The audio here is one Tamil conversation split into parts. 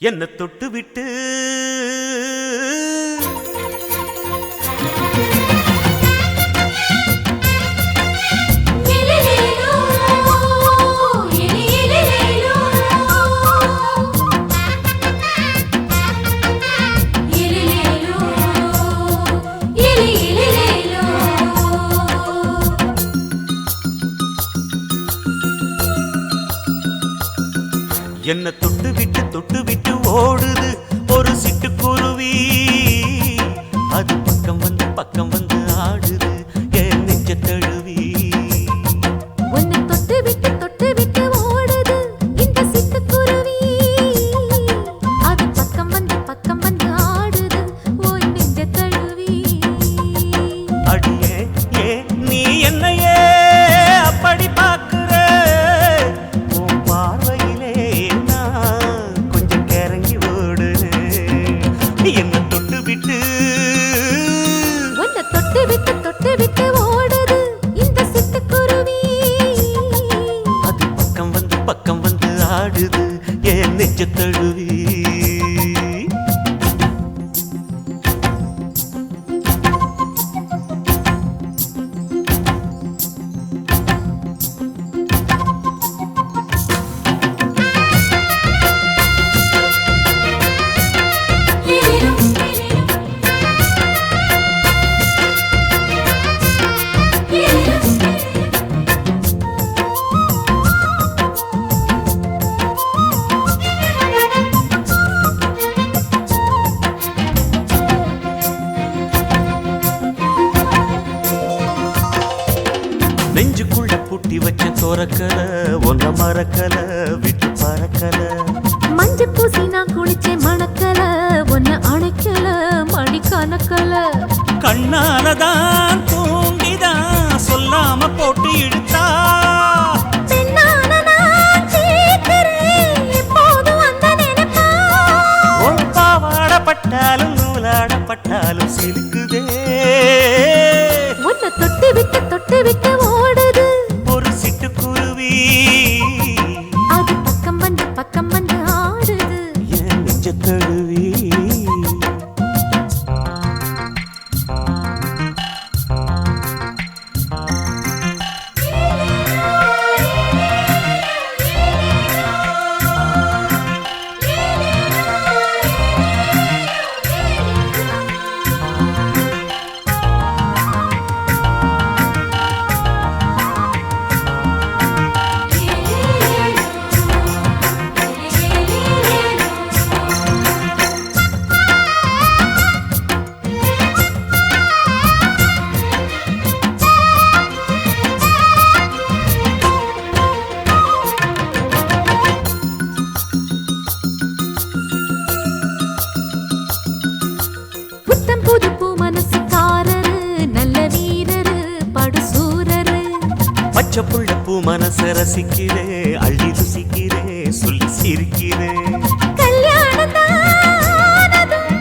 என்ன தொட்டு விட்டு என்ன தொட்டு விட்டு ஓடுது ஒரு சிட்டுக்குருவி. அது பக்கம் வந்து ஆடுது என் நெஞ்ச தழுவி. உன்னை தொட்டு விட்டு ஓடுது இந்த சிட்டுக்குருவி. அது பக்கம் வந்து ஆடுது உன் நெஞ்ச தழுவி. அடியே ஏ நீ என்னையே அப்படி பார்க்கிற? உன் பார்வையிலே நான் கொஞ்சம் கிறங்கி ஓடுது. என்ன தொட்டு விட்டு உன்னை தொட்டு விட்டு ஓடுது இந்த சிட்டுக்குருவி. அது பக்கம் வந்து ஆடுது என் நெஞ்ச தழுவி. நெஞ்சுக்குள்ள பூட்டி வச்ச தோரக்கல ஒன்ன மறக்கல விட்டு பறக்கல. மஞ்ச பூசி நான் குளிச்சேன் மணக்கல உன்னை அணைக்கல மணி கணக்கல. கண்ணாலதான் தூண்டிதான் சொல்லாம போட்டு இழுத்தா. பெண்ணான நான் கேட்கிறேன் எப்போதும் அந்த நினைப்பா. ஒரு பாவாடப்பட்டாலும் நூலாடப்பட்டாலும் சிலுக்குதே. உன்னை தொட்டு விட்டு ஓடுது ஒரு சிட்டுக்குருவி. அது பக்கம் வந்து ஆடுது என் நெஞ்ச தழுவி. புத்தம் புது பூ மனசுக்காரரு நல்ல வீரரு படுசூரரு. பச்சை புள்ள பூ மனச ரசிக்கிறே அள்ளி ருசிக்கிறே சொல்லி சிரிக்கிறே. கல்யாணம் தானதும்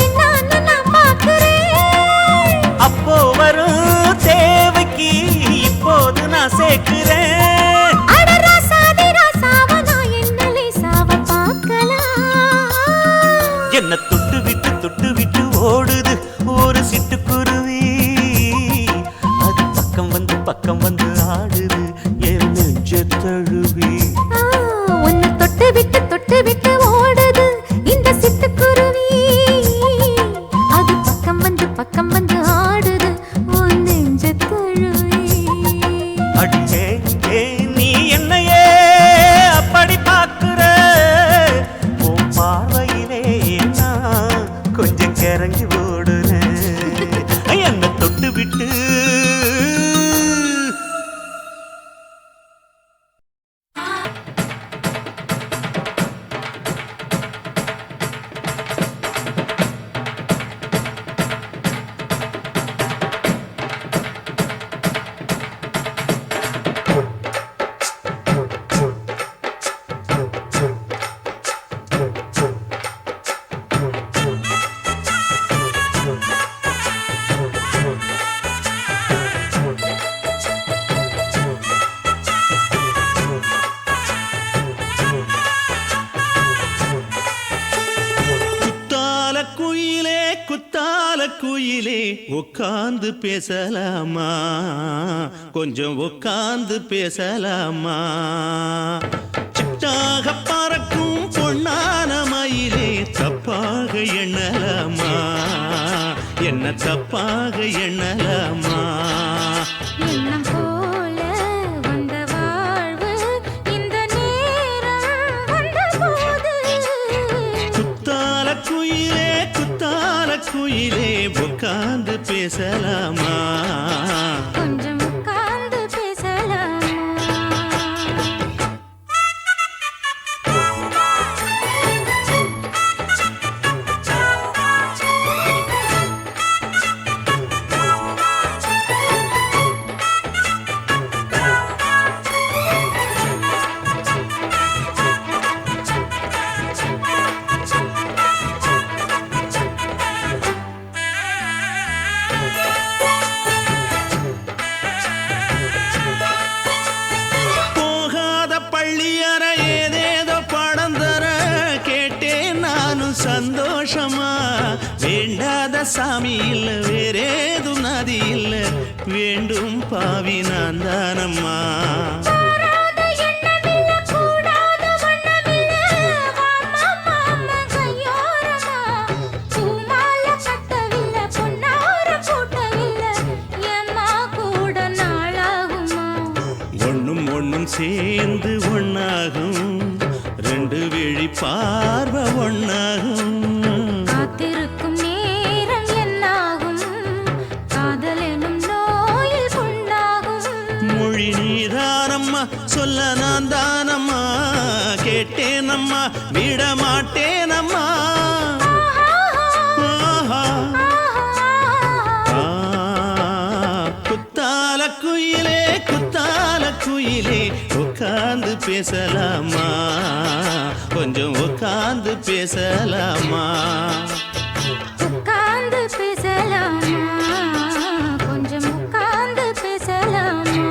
என்னான்னு நான் பார்க்கிறேன். அப்போ வரும் தேவைக்கு இப்போது நான் சேர்க்கிறேன். அட ராசாதி ராசாவ நான் என்ன லேசாவ பார்க்கலாம். என்ன தொட்டு விட்டு ஓடுது ஒரு சிட்டுக்குருவி. அது பக்கம் வந்து ஆடுது என் நெஞ்ச தழுவி. உன்னை தொட்டு விட்டு ஓடுது இந்த சிட்டுக்குருவி. அது பக்கம் வந்து ஆடுது உன் நெஞ்ச தழுவி. அடியே ஏ நீ என்னையே அப்படி பார்க்கிற? உன் பார்வையிலே நான் கொஞ்சம் கிறங்கி ஓடுறேன். என்ன தொட்டு விட்டு குயிலே உட்கார்ந்து பேசலாமா கொஞ்சம் உட்கார்ந்து பேசலாமா சிட்டாக பறக்கும் பொன்னான மயிலே தப்பாக எண்ணலாமா என்ன தப்பாக எண்ணலாமா எண்ணம் போல வந்த வாழ்வு இந்த நேரம் வந்தபோது குத்தால குயிலே உட்கார்ந்து பேசலாமா கொஞ்சம் உட்கார்ந்து பேசலாமா சந்தோஷமா வேண்டாத சாமி இல்ல வேறேதும் நதி இல்ல வேண்டும் பாவி நான் தானம்மா ஒண்ணும் ஒண்ணும் சேர்ந்து ஒண்ணாகும் ரெண்டு விழி பார்வை ஒண்ணாகும் காத்திருக்கும் நேரம் என்னாகும் காதல் எனும் நோயில் கொண்டாகும் மொழி நீதானம்மா சொல்ல நான் தானம்மா கேட்டேனம்மா விட மாட்டேனம்மா குத்தால குயிலே உட்கார்ந்து பேசலாமா கொஞ்சம் உட்கார்ந்து பேசலாமா உட்கார்ந்து பேசலாமா கொஞ்சம் உட்கார்ந்து பேசலாமா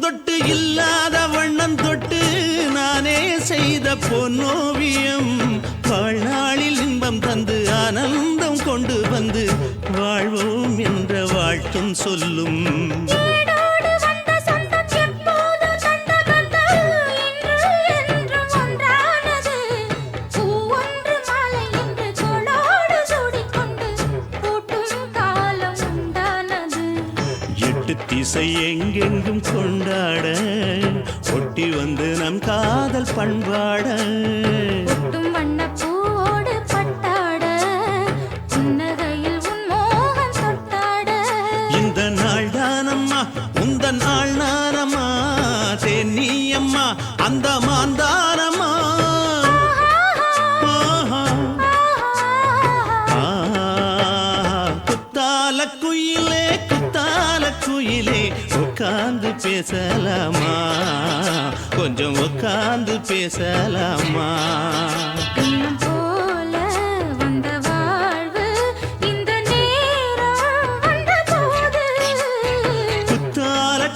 தொட்டு இல்லாத வண்ணம் தொட்டு நானே செய்த பொன்னோவியம் வாழ்நாளில் இன்பம் தந்து ஆனந்தம் கொண்டு வந்து வாழ்வோம் என்ற வாழ்த்தும் சொல்லும் திசை எங்கெங்கும் கொண்டாட ஒட்டி வந்து நம் காதல் பண்பாட வண்ணப்பூவோடு பட்டாட புன்னகையில் உன் மோகம் தொட்டாட இந்த நாள் தானம்மா உந்த நாள் நானம்மா தென்னியம்மா அந்த மாந்தானம்மா குயிலே உட்கார்ந்து பேசலாமா கொஞ்சம் உட்கார்ந்து பேசலாமா எண்ணம் போல வந்த வாழ்வு இந்த நேரம் வந்தபோது குத்தால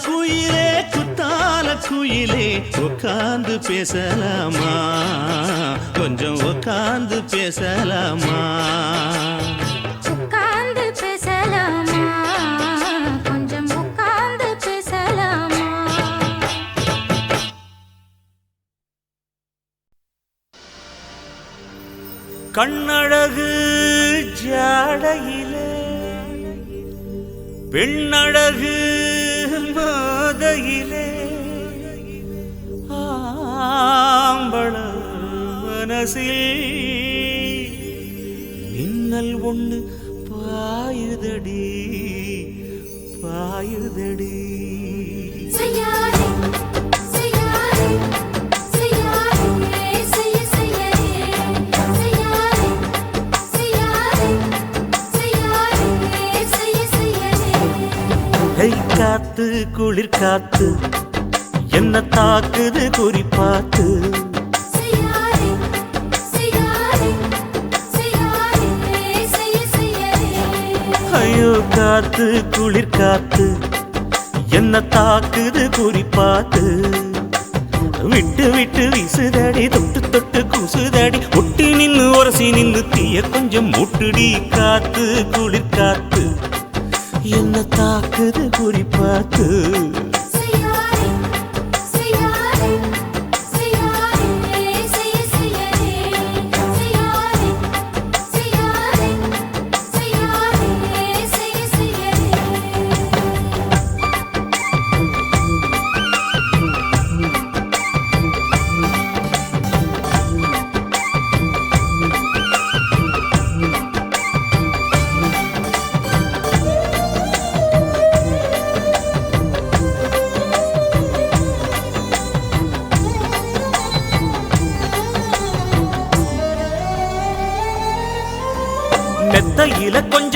குயிலே உட்கார்ந்து பேசலாமா கொஞ்சம் உட்கார்ந்து பேசலாமா உட்கார்ந்து பேசலாமா கொஞ்சம் உட்கார்ந்து பேசலாமா கண்ணழகு ஜாடையிலே பெண்ணழகு மாதையிலே ஆம்பள மனசில் மின்னல் ஒண்ணு பாயுதடி பாயுதடி குளிர் காத்து என்ன தாக்குது குறிப்பாத்து ஐயோ காத்து குளிர் காத்து என்ன தாக்குது குறிப்பாத்து விட்டு விட்டு வீசுதடி தொட்டு தொட்டு கூசுதடி ஒட்டி நின்னு உரசி நின்னு தீய கொஞ்சம் முட்டுடி காத்து குளிர் காத்து என்ன தாக்குது குறிப்பாத்து மெத்தையில கொஞ்ச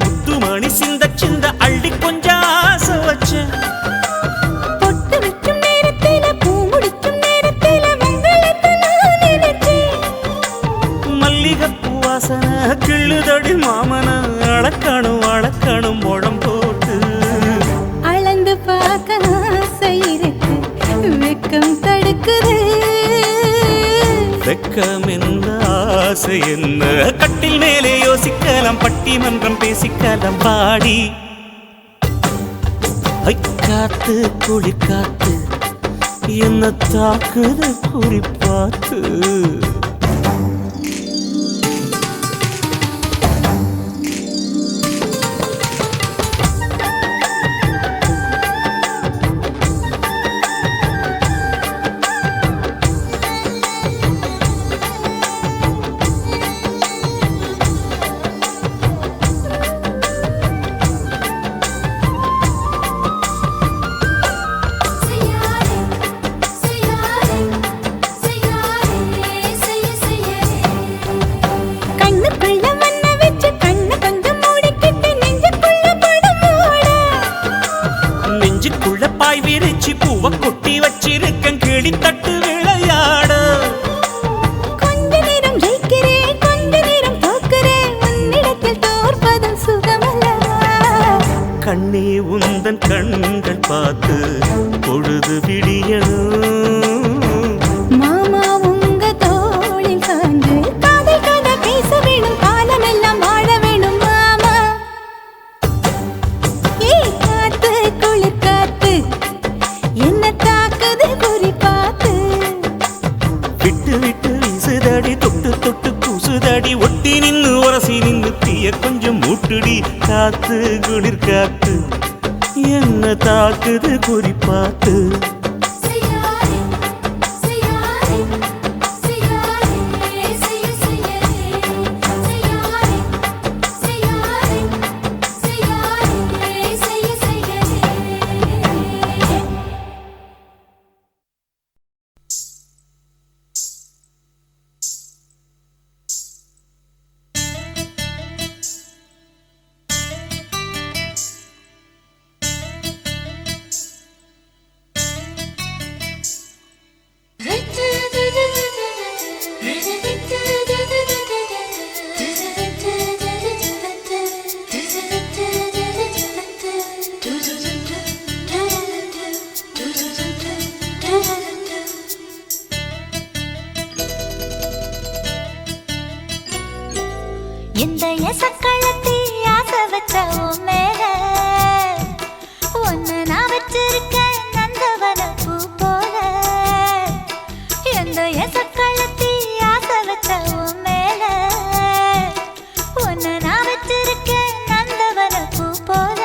முத்துமணி சிந்த சிந்த அள்ளி கொஞ்சம் ஆசை வச்ச பொட்டு வைக்கும் நேரத்தில பூ முடிக்கும் நேரத்தில மங்களத்தை நான் நினைச்சேன் மல்லிகைப்பூ வாசனை கிள்ளுதடி மாமன அளக்கணும் முழம் போட்டு அளந்து பார்க்க ஆசை இருக்கு வெக்கம் தடுக்குது வெக்கம் என்ன ஆசை என்ன கட்டில் மேலே யோசிக்கலாம் பட்டிமன்றம் பேசிக்கலாம் பாடி காத்து குளிர் காத்து என்ன தாக்குது குறிப்பாத்து பாய் விரிச்சி பூவ கொட்டி வச்சிருக்கேன் கிளி தட்டு விளையாட கொஞ்ச நேரம் ஜெயிக்கிறேன் கொஞ்ச நேரம் தோக்கிறேன் உன்னிடத்தில் தோற்பதும் சுகமல்லவா கண்ணே உந்தன் கண்கள் பார்த்து பொழுது விடியணும் மாமா உங்க தோளில் சார்ந்து காதல் கதை பேச வேணும் காலமெல்லாம் வாழ வேணும் மாமா ஏய் காத்து குளிர் காத்து என்ன தாக்குது குறிப்பாத்து விட்டு விட்டு வீசுதடி தொட்டு தொட்டு கூசுதடி ஒட்டி நின்னு உரசி நின்னு தீய கொஞ்சம் மூட்டுடி காத்து குளிர் காத்து என்ன தாக்குது குறிப்பாத்து இந்த எசக்களத்தி ஆசை வச்ச உன் மேல ஒன்னு நான் வச்சிருக்கேன் நந்தவன பூ போல இந்த எசக்களத்தி ஆசை வச்ச உன் மேல ஒன்னு நான் வச்சிருக்கேன் நந்தவன பூ போல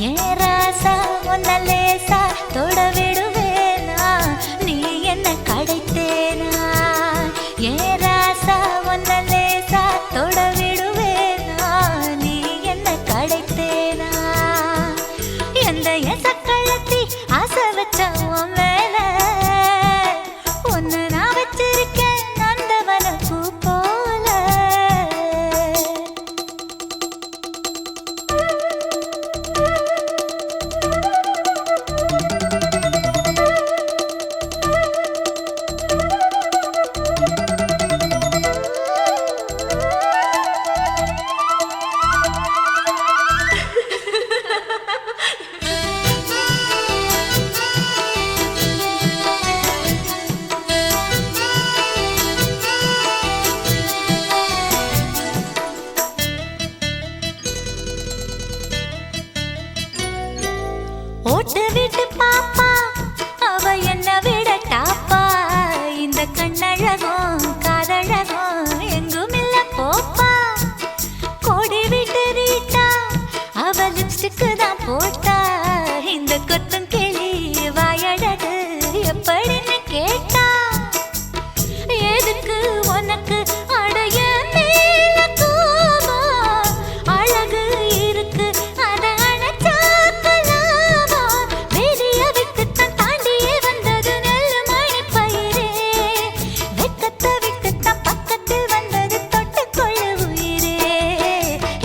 ஏன் ராசா உன்ன லேசா தொட விடுவேனா நீ என்ன கடைத்தேனா ஏன் ராசா உன்ன லேசா தொட விடுவேனா நீ என்ன கடைத்தேனா எந்த எசக்களத்தி ஆசை வச்ச உன் மேல ஒன்னு நான் வச்சிருக்கேன் நந்தவன பூ போல ஓட்டு வீட்டு பாப்பா அவ என்ன விட டாப்பா இந்த கண்ணழகும் காதழகும் எங்கும் இல்ல போப்பா கோடி வீட்டு ரீட்டா அவ லிப்ஸ்டிக்கு தான் போட்டா இந்த கொத்தம் கிளி வாயழகு எப்படின்னு கேட்டா எதுக்கு உனக்கு அடைய மேல கோபம் அழகு இருக்கு அத அணைச்சாக்கலாமா வெளிய விட்டுத்தான் தாண்டியே வந்தது நெல் மணி பயிரே வெக்கத்தை விட்டுத்தான் பக்கத்தில் வந்தது தொட்டுக்கொள்ள உயிரே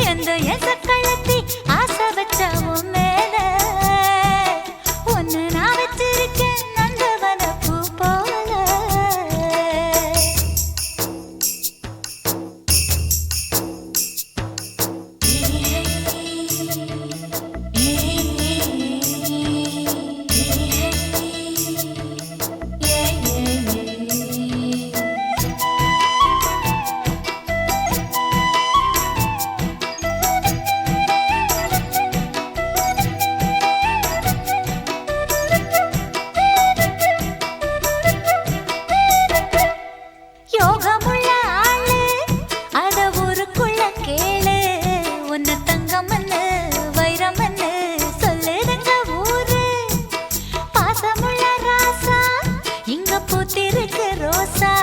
எந்த எசக்களத்தி ஆசை வச்சா உன் மேல ஒன்னு நான் வச்சிருக்கேன் நந்தவன பூ போல யோகமுள்ள ஆளு அத ஊருக்குள்ள கேளு உன்னை தங்கமன்னு வைரமன்னு சொல்லுதுங்க ஊரு பாசமுள்ள ராசா இங்க பூத்திருக்கு ரோசா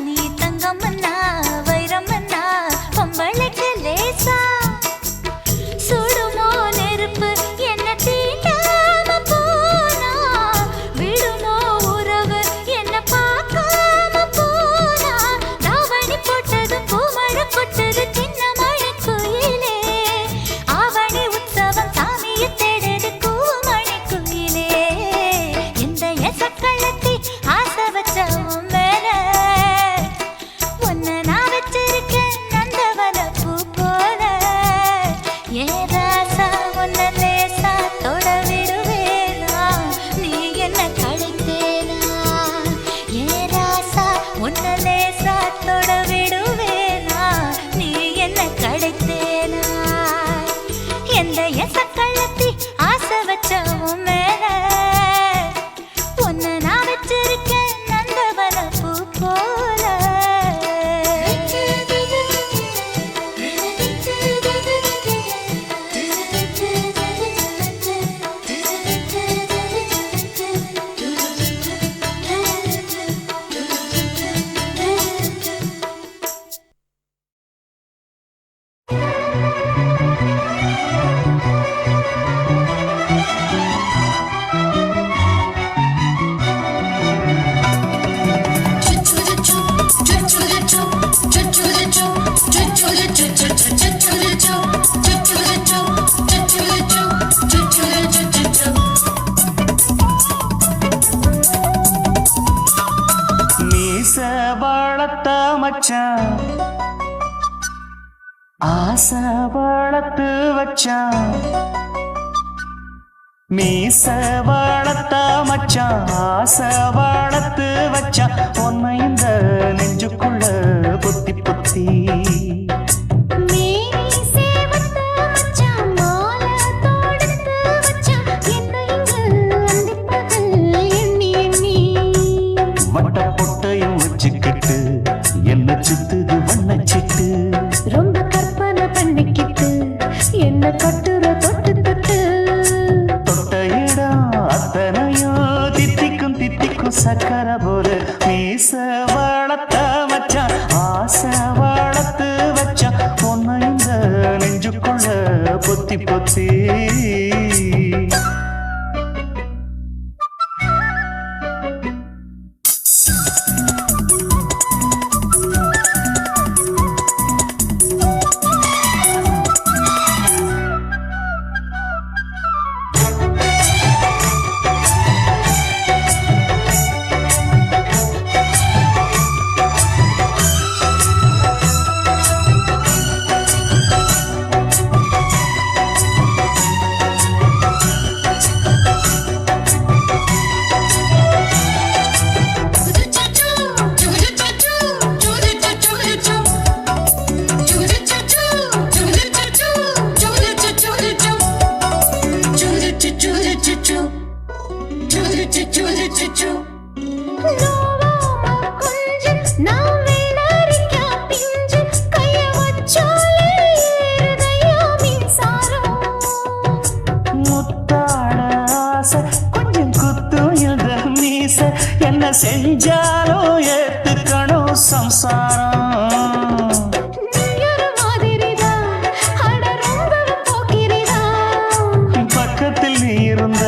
நீ தங்கமன்னா வைரமன்னா பொம்பளைக்கு லேசா சுடுமோ நெருப்பு என்ன தீண்டாம போனா விடுமோ உறவு என்ன பார்க்காம போனா தாவணி போட்டது பூமழை கொட்டது சின்ன மழை குயிலே ஆவணி உற்சவம் சாமியை தேடுது கூமணி குயிலே இந்த எசக்களத்தி ஆசை வச்ச உன் மேல ஒன்ன நான் வச்சிருக்கேன் நந்தவன பூ போல ஏ ராசா உன்ன லேசா தொட விடுவேனா நீ என்ன கழித்தேனா ஏ ராசா உன்ன லேசா தொட விடுவேனா நீ என்ன கழித்தேனா எந்த எசக்களத்தி ஆசை வச்ச உன் மேல ஒன்ன நான் வச்சிருக்கேன் நந்தவன பூ போல மீச வளர்த்த மச்சான் ஆசை வளர்த்து வச்சான் மீச வளர்த்த மச்சான் ஆசை வளர்த்து வச்சான் உன்னை இந்த நெஞ்சுக்குள்ள பொத்தி பொத்தி வட்ட பொட்டையும் வச்சுக்கிட்டு என்ன சுத்துது வண்ணச்சிட்டு ரொம்ப கற்பனை பண்ணிக்கிட்டு என்ன கட்டுற தொட்டு தொட்டு தொட்ட இடம் அத்தனையோ தித்திக்கும் தித்திக்கும் சக்கரை போல மீச வளர்த்த மச்சான் ஆசை வளர்த்து வச்சான் உன்னை இந்த நெஞ்சுக்குள்ள பொத்தி பொத்தி என்ன செஞ்சாலும் ஏத்துக்கணும் சம்சாரம் பக்கத்தில் நீ இருந்த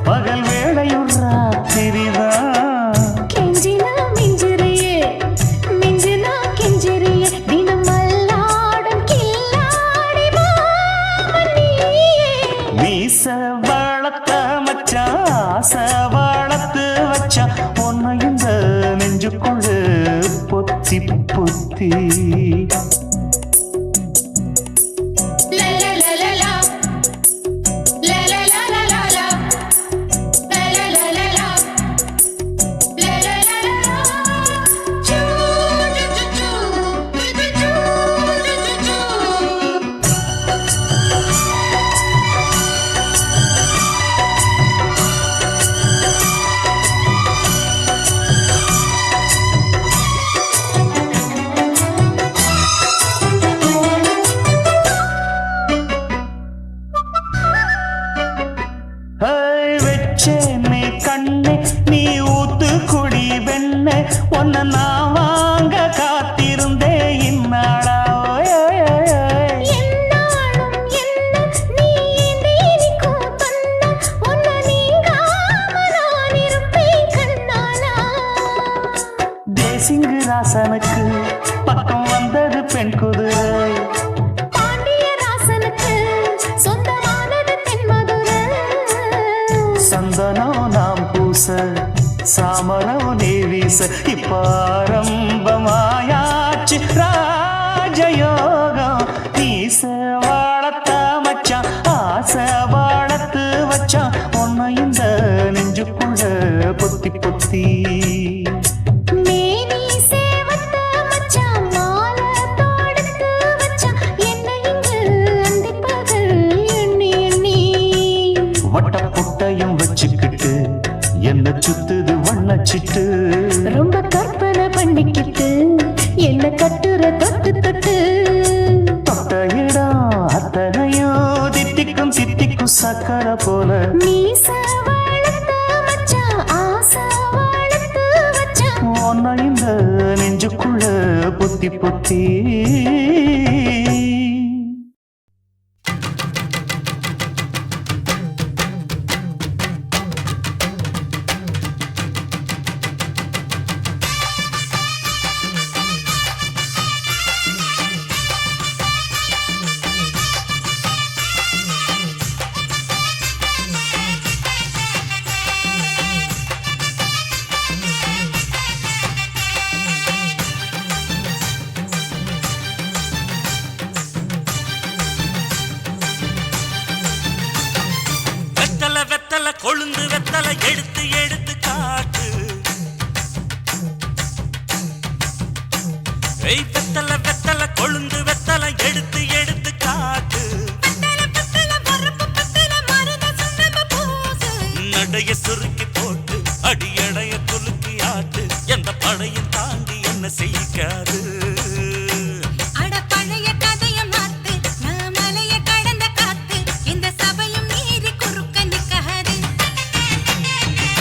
பகல் வேளையும் ராத்திரிதான் கெஞ்சினா மிஞ்சிறியே மிஞ்சினா கெஞ்சிறியே தினமல்லாடும் கில்லாடி மாமணியே மீச வளர்த்த மச்சான் ஆசை வளர்த்து வச்சான் உன்னை இந்த நெஞ்சுக்குள்ள பொத்தி பொத்தி வச்சேனே கண்ணே நீ ஊத்து குடி வெண்ணே உன்னை நான் வாங்க காத்திருந்தே இந்நாளா என்னாலும் என்ன நீ நீரிக்கும் கண்ணா உன்னை நீங்காம நான் இருப்பேன் கண்ணாலா தேசிங்கு ராசனுக்கு பக்கம் வந்தது பெண் குதிரை பாண்டியராசனுக்கு சொந்தமானது தென்மதுரை சந்தனம் நாம் பூச சாமரம் நீ வீச இப்பாரம்பமாயாச்சு ராஜயோகம் நீச வாழத்த மச்சான் ஆசை வாழத்து வச்சான் உன்னை இந்த நெஞ்சுக்குள்ள பொத்தி பொத்தி மேனி சேவத்த மச்சான் மாலை தொடுத்து வச்சான் என்னை இங்கு அந்திப்பகல் எண்ணி எண்ணி வட்ட புட்டையும் வச்சுக்கிட்டு என்ன சுத்துது வண்ணச்சிட்டு ரொம்ப கற்பனை பண்ணிக்கிட்டு என்ன கட்டுற தொட்டு தொட்டு தொட்ட இடம் அத்தனையோ தித்திக்கும் தித்திக்கும் சக்கரை போல மீச வளர்த்த மச்சான் ஆசை வளர்த்து வச்சான் உன்னை இந்த நெஞ்சுக்குள்ள பொத்தி பொத்தி வெத்தல வெத்தல கொழுந்து வெத்தல எடுத்து எடுத்து காட்டு ஏய் வெத்தல வெத்தல கொழுந்து வெத்தல எடுத்து எடுத்து காட்டு நடைய சுருக்கி போட்டு அடியடைய குலுக்கி ஆட்டு எந்த படையும் தாண்டி என்ன செய்யாது அட பழைய கதைய மாத்து நான் மலைய கடந்த காத்து இந்த சபையும் மீறி குறுக்க நிக்காது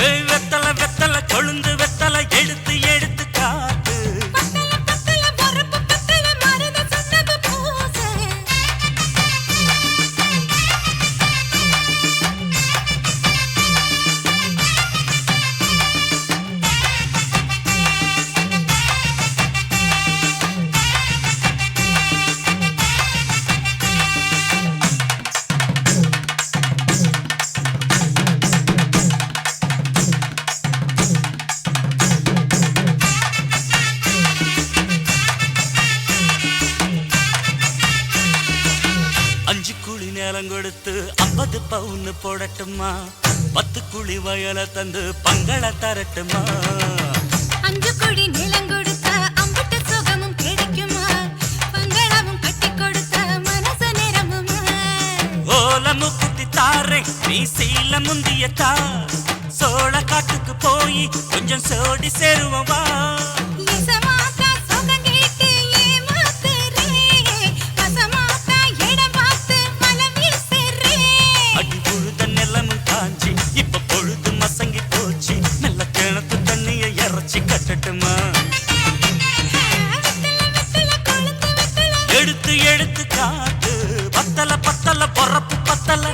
ஏய் வெத்தல வெத்தல கொழுந்து வெத்தல எடுத்து எடுத்து காட்டு பத்தல பத்தல பொறுப்பு பத்தல மருத சொன்னது பூச அஞ்சு குழி நேரம் கொடுத்து 50 பவுன் போடட்டுமா 10 குழி வயல தந்து பங்கள தரட்டுமா அஞ்சு கோடி நிலம் கொடுத்தா அம்புட்டு சுகமும் கிடைக்குமா பங்களாவும் கட்டி கொடுத்தா மனசு நிரம்புமா ஓலமு குத்தி தாரே நீ சீல முந்தியத்தா சோழ காட்டுக்கு போய் கொஞ்சம் சோடி சேருவோம் வா எசமாத்தா சொகம் கேட்டு ஏமாத்துறே வசமாத்தா இடம் பார்த்து மலம் வீசுறே அடி புழுத நிலமும் காஞ்சி இப்ப பொழுது மசங்கி போச்சு நல்ல கிணத்து தண்ணிய இறச்சி கட்டட்டுமா எடுத்து எடுத்து காட்டு பத்தல பத்தல பொறப்பு பத்தல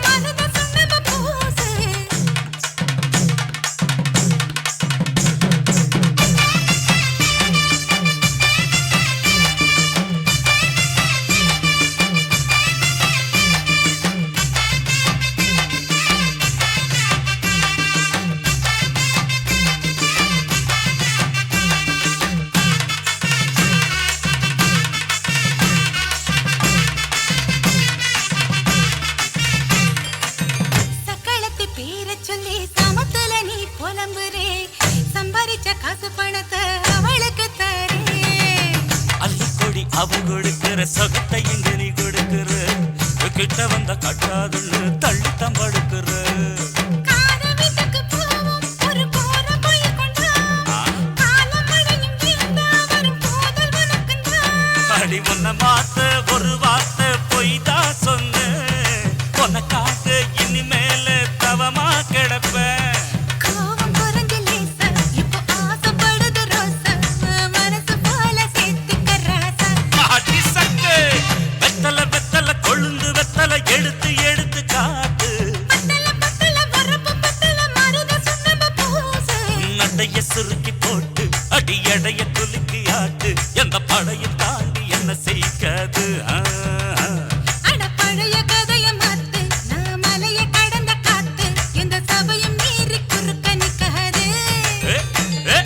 சொல்லி சமத்துல நீ புலம்புறே சம்பாரிச்ச காசு பணத்தை அவளுக்கு தரே அள்ளிக்கொடி அவ கொடுக்கிற சொகத்தை எங்க நீ கொடுக்கிற கிட்ட வந்த கட்டாதுன்னு தள்ளி தம்படுக்கிற வீட்டுக்கு போவோம் ஒரு போற போய் கொண்டா காலமழையும் வீழ்ந்தா வரும் போதல் உனக்குண்டா அடி உன்னை மாத்த ஒரு வார்த்தை பொய் தான் சொன்ன உனக்காக இனிமேல தவமா கிடப்பேன் கோவம் குறைஞ்சு லேசா இப்போ ஆசைப்படுது ரோசா மனசு போல சேர்த்துக்க ராசா அடி சக்கு வெத்தல வெத்தல கொழுந்து வெத்தல எடுத்து எடுத்து காட்டு பத்தல பத்தல வரப்பு பத்தல மருத சுண்ணாம்பு பூசு நடைய சுருக்கி போட்டு அடி எடைய குலுக்கி ஆட்டு எந்த படையும் தாண்டி என்ன செய்யாது அட பழைய கதைய மாத்து நான் மலைய கடந்த காத்து இந்த சபையும் மீறி குறுக்க நிக்காது ஏ, ஏ.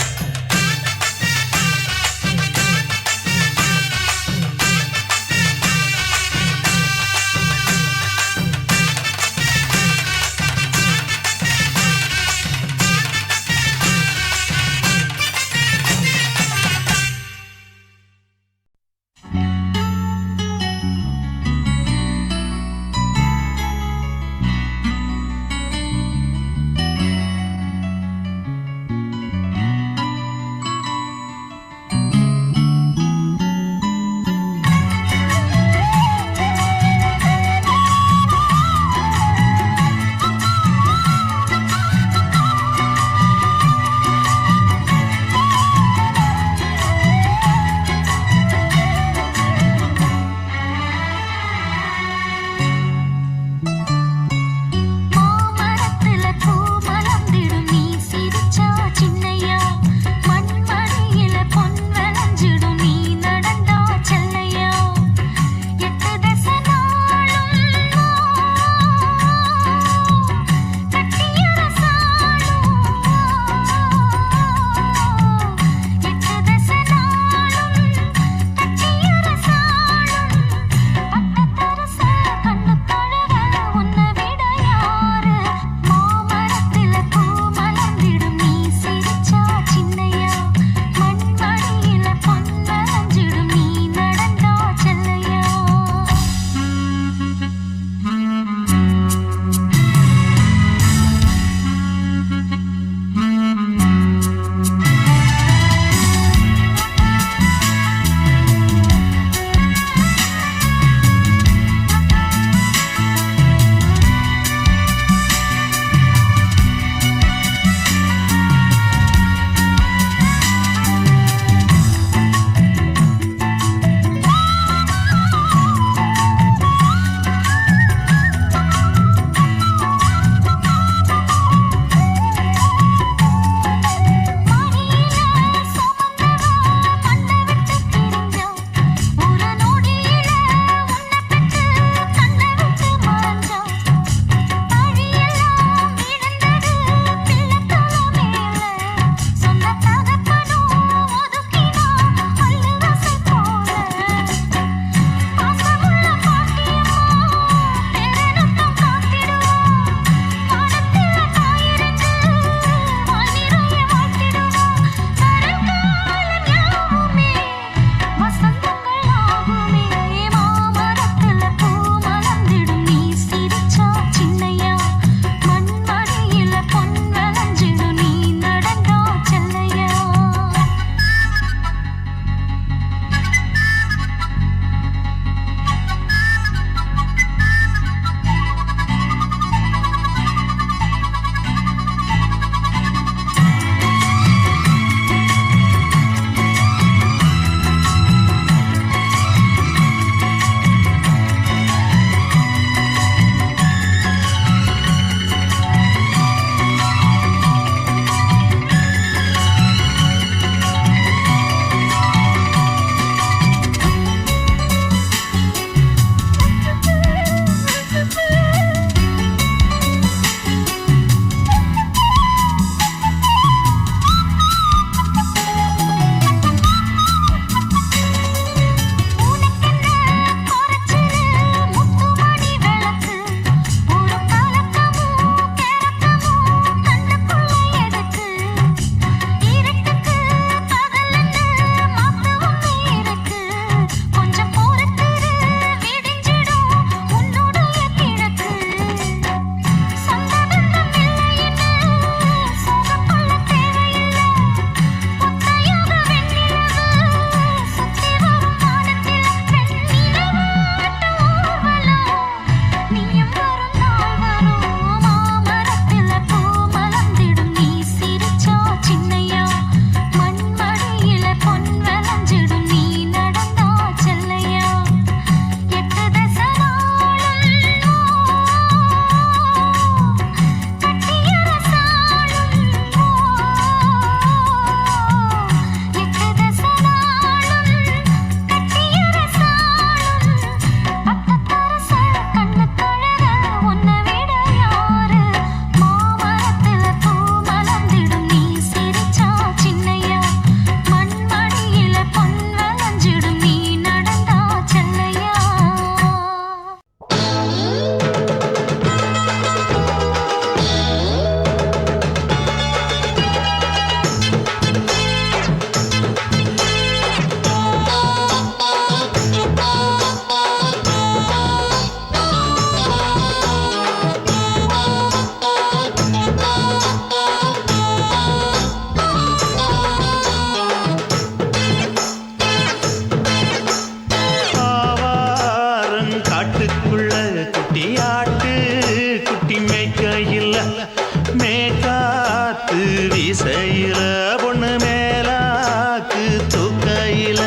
மேற்காத்து வீசையில பொண்ணு மேலாக்கு தூக்கையில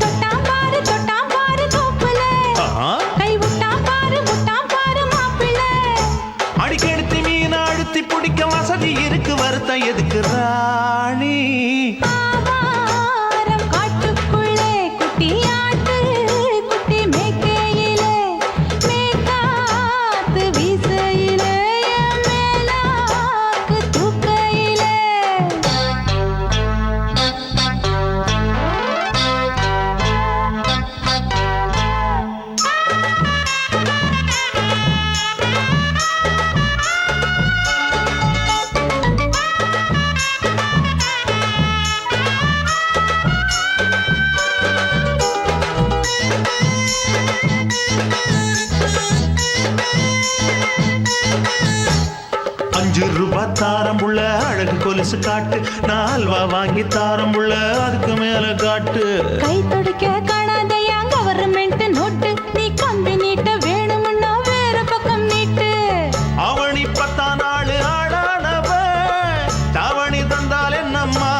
தொட்டாம் பாரு தோப்புல கை விட்டாம் பாரு மாப்பிள்ளை அடிக்கெடுத்து மீன் அழுத்தி பிடிக்க வசதி இருக்கு வருத்தம் எதுக்கு ராணி ஆவாரம் காட்டுக்குள்ளே குட்டியாட்டு குட்டி மேய்க்கையிலே மேற்காத்து வீசையிலே மேலாக்கு தூக்கையிலே ₹5 தாரம் புள்ள அழகு கொலுசு காட்டு நான் அல்வா வாங்கி தாரம் புள்ள அதுக்கு மேல காட்டு கை துடிக்க காணாதையா கவர்மெண்ட் நோட்டு நீ கம்பி நீட்ட வேணும்னா வேற பக்கம் நீட்டு அவனி 10 நாள் ஆடானவ தாவணி தந்தால் என்னம்மா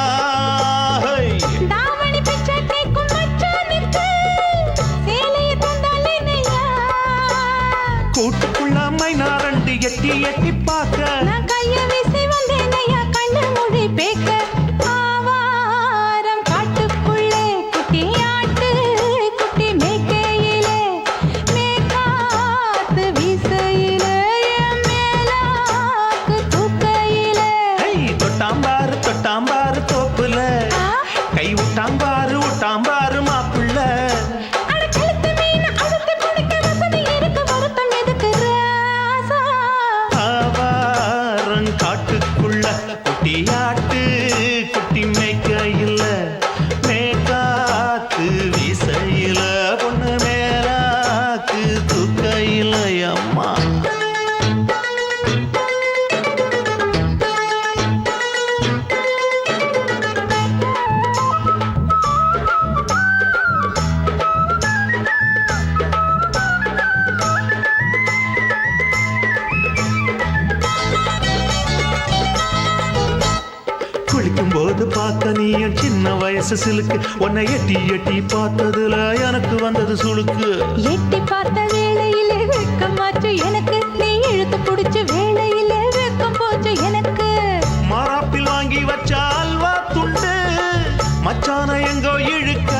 தாவணி பிச்சை கேக்கும் மச்சானுக்கு சேலையை தந்தால் என்னையா கூட்டுக்குள்ள மைனா ரெண்டு எட்டி எட்டி பார்க்க நான் கைய வீசி வந்தேனையா கண்ணு மொழி பேக்க ஆவாரம் காட்டுக்குள்ளே குட்டியாட்டு குட்டி மேய்க்கையிலே மேற்காத்து வீசையிலே மேலாக்கு தூக்கையிலே தொட்டாம்பாரு தோப்புல கை விட்டாம்பாரு மாப்பிள்ள அட கழுத்து மீன் அழுத்து பிடிக்க வசதி இருக்கு வருத்தம் எதுக்கு ராசா ஆவாரம் காட்டுக்குள்ள குட்டியாட்டு குட்டி மேய்க்கையில மேற்காத்து வீசையில பொண்ணு மேலாக்கு தூக்கையில அம்மா குளிக்கும் போது பார்த்த நீயும் சின்ன வயசு சிலுக்கு உன்னை எட்டி எட்டி பார்த்ததுல எனக்கு வந்தது சுளுக்கு எட்டி பார்த்த வேளையிலே வெட்கமாச்சு எனக்கு நீ இழுத்து பிடிச்ச வேளையிலே வெட்கம் போச்சு எனக்கு மாறாப்பில் வாங்கி வச்ச அல்வா துண்டு மச்சான எங்கோ இழுக்க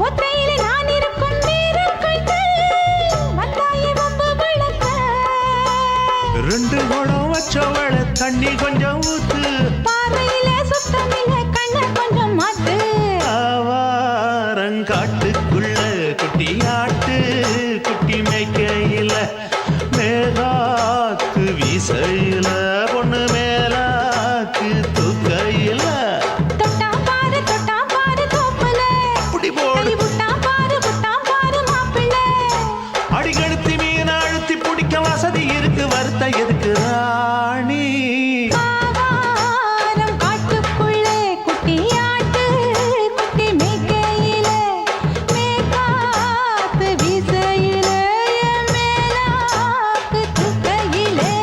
ஒத்தையிலே நான் இருக்கும் நேரம் கண்டு வந்தாயே வம்பு விளக்க 2 குடம் வச்சவள தண்ணி கொஞ்சம் ஊத்து பார்வையிலே சுத்தமில்லை கண்ண கொஞ்சம் மாத்து ஆவாரங்காட்டுக்குள்ள குட்டியாட்டு குட்டி மேய்க்கையில மேலாக்கு வீசையில பொண்ணு மேலாக்கு தூக்கையில தொட்டாம் பாரு தோப்புல அப்படி போடு கை விட்டாம் பாரு மாப்பிள்ளை அடிக்கடுத்தி மீன் அழுத்தி பிடிக்க வசதி இருக்கு வருத்த எதுக்கு ராணி ஆவாரம் காட்டுக்குள்ளே குட்டியாட்டு குட்டி மேய்க்கையிலே மேற்காத்து வீசையிலே மேலாக்கு தூக்கையிலே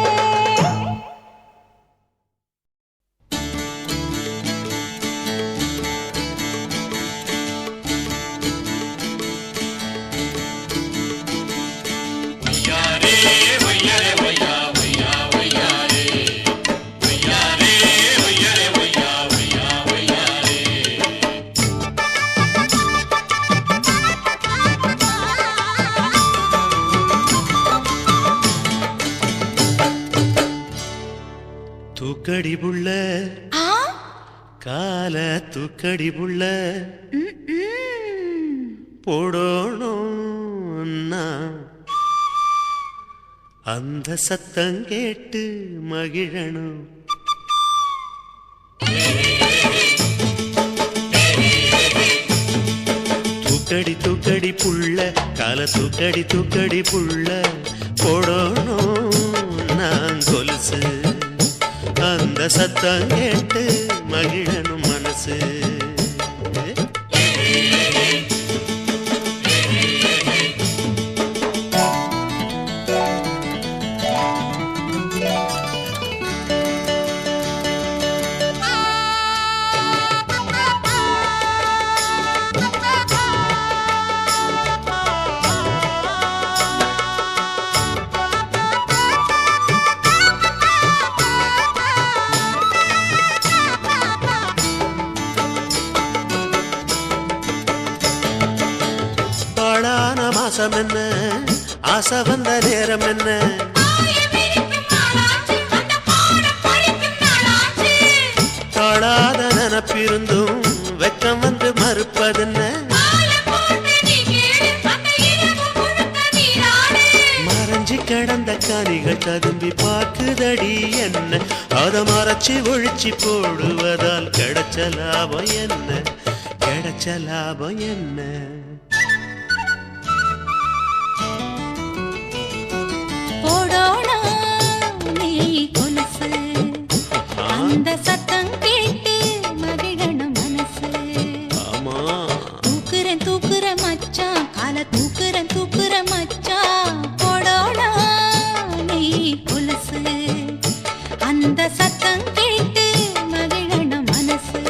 தூக்கடி புள்ள கால தூக்கடி புள்ள போடணும்னா அந்த சத்தம் கேட்டு மகிழணும் தூக்கடி தூக்கடி புள்ள கால தூக்கடி புள்ள போடணும் நான் கொலுசு அந்த சத்தம் கேட்டு மகிழனும் மனசு மாசம் என்ன ஆசை வந்த நேரம் என்ன தாழாத நினப்பிருந்தும் வெக்கம் வந்து மறுப்பதென்ன மறைஞ்சி கிடந்த காணிகள் ததும்பி பார்க்குதடி என்ன அத மறைச்சி ஒழிச்சு போடுவதால் கிடைச்ச லாபம் என்ன கிடைச்ச லாபம் என்ன போடோனா நீ கொலுசு அந்த சத்தம் கேட்டு மகிழணும் மனசு ஆமா தூக்குற மச்சான் கால தூக்குற மச்சான் போடோனா நீ கொலுசு அந்த சத்தம் கேட்டு மகிழணும் மனசு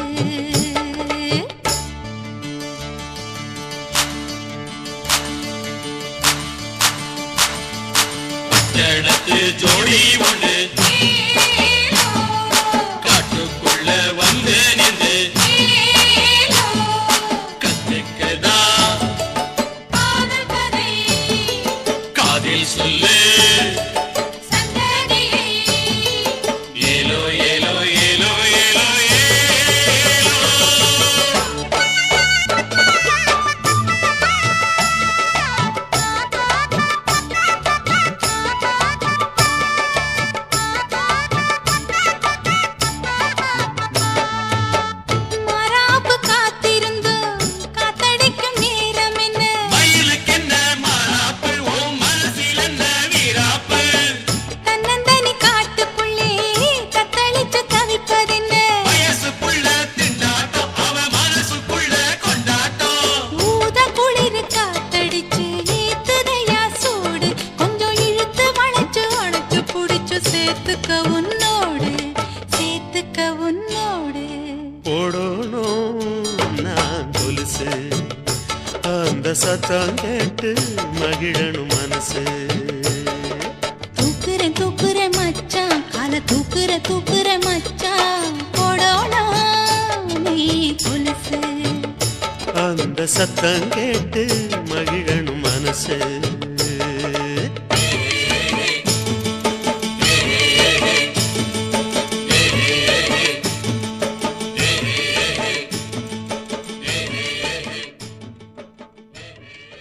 இடத்து ஜோடி ஒன்று காட்டுக்குள்ள வந்து நின்று கத்துக்கதா காதில் சொல்லு ஏலோ ஏலோ ஏலோ ஏலோ ஏலோ மராப்பு காத்திருந்து காத்தடிக்கும் நேரம் என்ன மயிலுக்கு என்ன மாறாப்பு ஓ மனசில் என்ன வீராப்பு தன்னந்தனி காட்டுக்குள்ளே தத்தளிச்சு தவிப்பதென்ன வயசுக்குள்ள திண்டாட்டம் அவ மனசுக்குள்ள கொண்டாட்டம் ஊத குளிர் காத்தடிச்சு ஏத்துதையா சூடு கொஞ்சம் இழுத்து வளைச்சு அணைச்சு புடிச்சு சேர்த்துக்க உன்னோடு போடணும் நான் கொலுசு அந்த சத்தம் கேட்டு மகிழணும் மனசு தூக்குற மச்சான் கால தூக்குற மச்சான் போடோனா நீ கொலுசு அந்த சத்தம் கேட்டு மகிழணும் மனசு